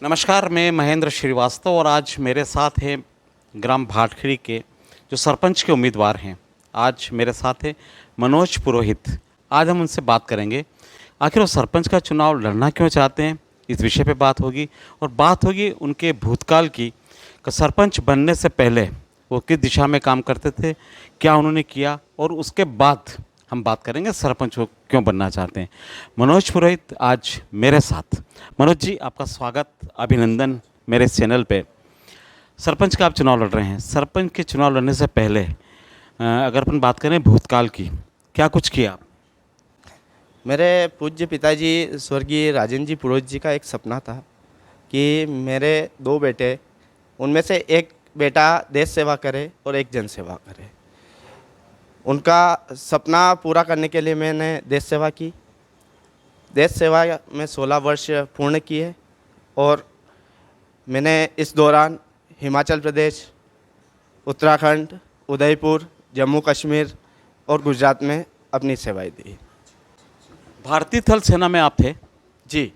नमस्कार, मैं महेंद्र श्रीवास्तव और आज मेरे साथ हैं ग्राम भाटखेड़ी के जो सरपंच के उम्मीदवार हैं। आज मेरे साथ है मनोज पुरोहित। आज हम उनसे बात करेंगे, आखिर वो सरपंच का चुनाव लड़ना क्यों चाहते हैं, इस विषय पे बात होगी। और बात होगी उनके भूतकाल की, कि सरपंच बनने से पहले वो किस दिशा में काम करते थे, क्या उन्होंने किया, और उसके बाद हम बात करेंगे सरपंच को क्यों बनना चाहते हैं। मनोज पुरोहित आज मेरे साथ। मनोज जी, आपका स्वागत, अभिनंदन मेरे इस चैनल पे। सरपंच का आप चुनाव लड़ रहे हैं। सरपंच के चुनाव लड़ने से पहले अगर अपन बात करें भूतकाल की, क्या कुछ किया आप? मेरे पूज्य पिताजी स्वर्गीय राजेंद्र जी पुरोहित जी का एक सपना था कि मेरे दो बेटे, उनमें से एक बेटा देश सेवा करे और एक जन सेवा करे। उनका सपना पूरा करने के लिए मैंने देश सेवा की। देश सेवा में 16 वर्ष पूर्ण किए और मैंने इस दौरान हिमाचल प्रदेश, उत्तराखंड, उदयपुर, जम्मू कश्मीर और गुजरात में अपनी सेवाएं दी। भारतीय थल सेना में आप थे जी,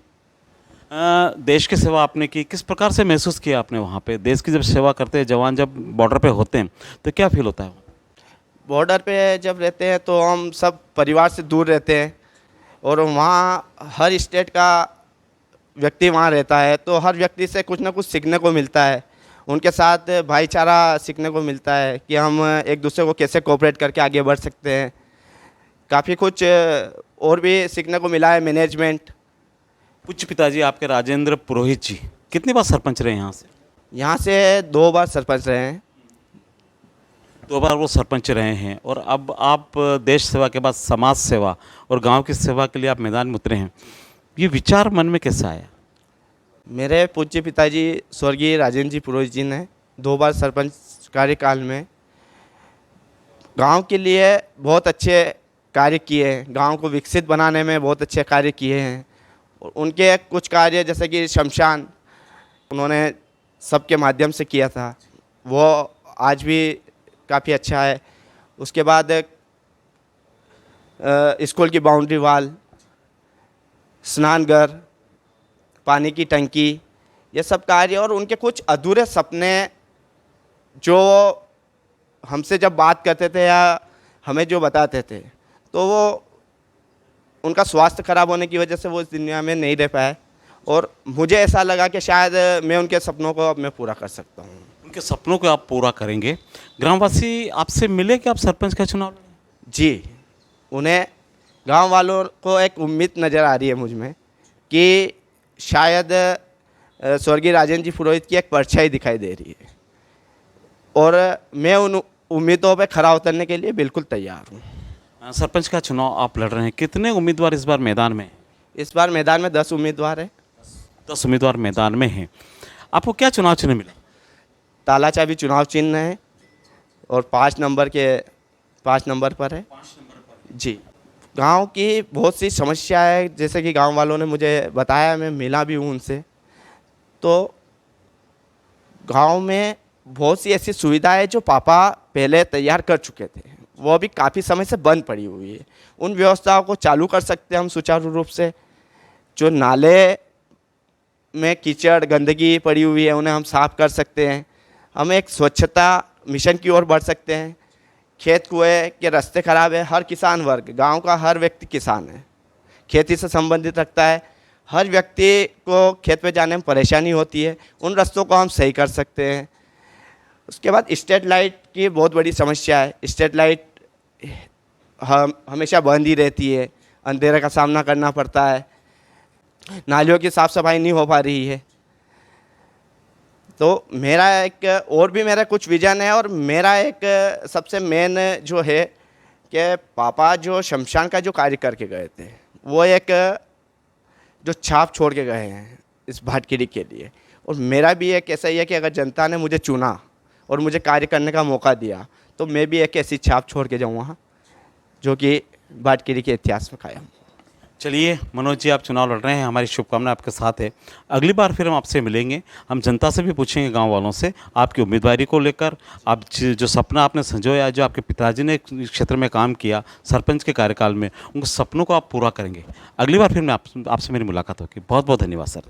देश की सेवा आपने की। किस प्रकार से महसूस किया आपने वहाँ पे? देश की जब सेवा करते हैं जवान, जब बॉर्डर पे होते हैं, तो क्या फील होता है? बॉर्डर पे जब रहते हैं तो हम सब परिवार से दूर रहते हैं और वहाँ हर स्टेट का व्यक्ति वहाँ रहता है, तो हर व्यक्ति से कुछ ना कुछ सीखने को मिलता है। उनके साथ भाईचारा सीखने को मिलता है कि हम एक दूसरे को कैसे कोऑपरेट करके आगे बढ़ सकते हैं। काफ़ी कुछ और भी सीखने को मिला है, मैनेजमेंट। पूज्य पिताजी आपके राजेंद्र पुरोहित जी कितनी बार सरपंच रहे यहाँ से? यहाँ से 2 बार सरपंच रहे हैं। 2 बार वो सरपंच रहे हैं और अब आप देश सेवा के बाद समाज सेवा और गांव की सेवा के लिए आप मैदान में उतरे हैं। ये विचार मन में कैसे आया? मेरे पूज्य पिताजी स्वर्गीय राजेंद्र जी पुरोहित जी ने 2 बार सरपंच कार्यकाल में गांव के लिए बहुत अच्छे कार्य किए हैं। गांव को विकसित बनाने में बहुत अच्छे कार्य किए हैं। और उनके कुछ कार्य जैसे कि शमशान उन्होंने सबके माध्यम से किया था, वो आज भी काफ़ी अच्छा है। उसके बाद स्कूल की बाउंड्री वाल, स्नानघर, पानी की टंकी, ये सब कार्य और उनके कुछ अधूरे सपने जो हमसे जब बात करते थे या हमें जो बताते थे, तो वो उनका स्वास्थ्य खराब होने की वजह से वो इस दुनिया में नहीं रह पाए। और मुझे ऐसा लगा कि शायद मैं उनके सपनों को अब मैं पूरा कर सकता हूँ। उनके सपनों को आप पूरा करेंगे। ग्रामवासी आपसे मिले कि आप सरपंच का चुनाव लड़ें? जी, उन्हें, गांव वालों को एक उम्मीद नज़र आ रही है मुझ में कि शायद स्वर्गीय राजेंद्र जी पुरोहित की एक परछाई दिखाई दे रही है और मैं उन उम्मीदों पे खरा उतरने के लिए बिल्कुल तैयार हूँ। सरपंच का चुनाव आप लड़ रहे हैं। कितने उम्मीदवार इस बार मैदान में हैं? इस बार मैदान में 10 उम्मीदवार हैं। 10 उम्मीदवार मैदान में हैं। आपको क्या चुनाव चिन्ह मिला? ताला चाबी चुनाव चिन्ह है और 5 नंबर पर है। जी, गांव की बहुत सी समस्या है, जैसे कि गांव वालों ने मुझे बताया, मैं मिला भी हूँ उनसे। तो गांव में बहुत सी ऐसी सुविधाएं जो पापा पहले तैयार कर चुके थे, वो अभी काफ़ी समय से बंद पड़ी हुई है। उन व्यवस्थाओं को चालू कर सकते हैं हम सुचारू रूप से। जो नाले में कीचड़ गंदगी पड़ी हुई है, उन्हें हम साफ कर सकते हैं। हम एक स्वच्छता मिशन की ओर बढ़ सकते हैं। खेत कुएं के रास्ते खराब है। हर किसान वर्ग, गांव का हर व्यक्ति किसान है, खेती से संबंधित रखता है। हर व्यक्ति को खेत पे जाने में परेशानी होती है, उन रास्तों को हम सही कर सकते हैं। उसके बाद स्ट्रीट लाइट की बहुत बड़ी समस्या है। स्ट्रीट लाइट हमेशा बंद ही रहती है, अंधेरे का सामना करना पड़ता है। नालियों की साफ़ सफाई नहीं हो पा रही है। तो मेरा एक और भी मेरा कुछ विजन है और मेरा एक सबसे मेन जो है कि पापा जो शमशान का जो कार्य करके गए थे, वो एक जो छाप छोड़ के गए हैं इस भाटखेड़ी के लिए। और मेरा भी एक ऐसा ही है कि अगर जनता ने मुझे चुना और मुझे कार्य करने का मौका दिया, तो मैं भी एक ऐसी छाप छोड़ के जाऊँ वहाँ, जो कि भाटखेड़ी के इतिहास में कायम। चलिए मनोज जी, आप चुनाव लड़ रहे हैं, हमारी शुभकामनाएं आपके साथ है। अगली बार फिर हम आपसे मिलेंगे। हम जनता से भी पूछेंगे, गांव वालों से, आपकी उम्मीदवारी को लेकर। आप जो सपना आपने संजोया, जो आपके पिताजी ने इस क्षेत्र में काम किया सरपंच के कार्यकाल में, उन सपनों को आप पूरा करेंगे। अगली बार फिर मैं आपसे मेरी मुलाकात होगी। बहुत बहुत धन्यवाद सर।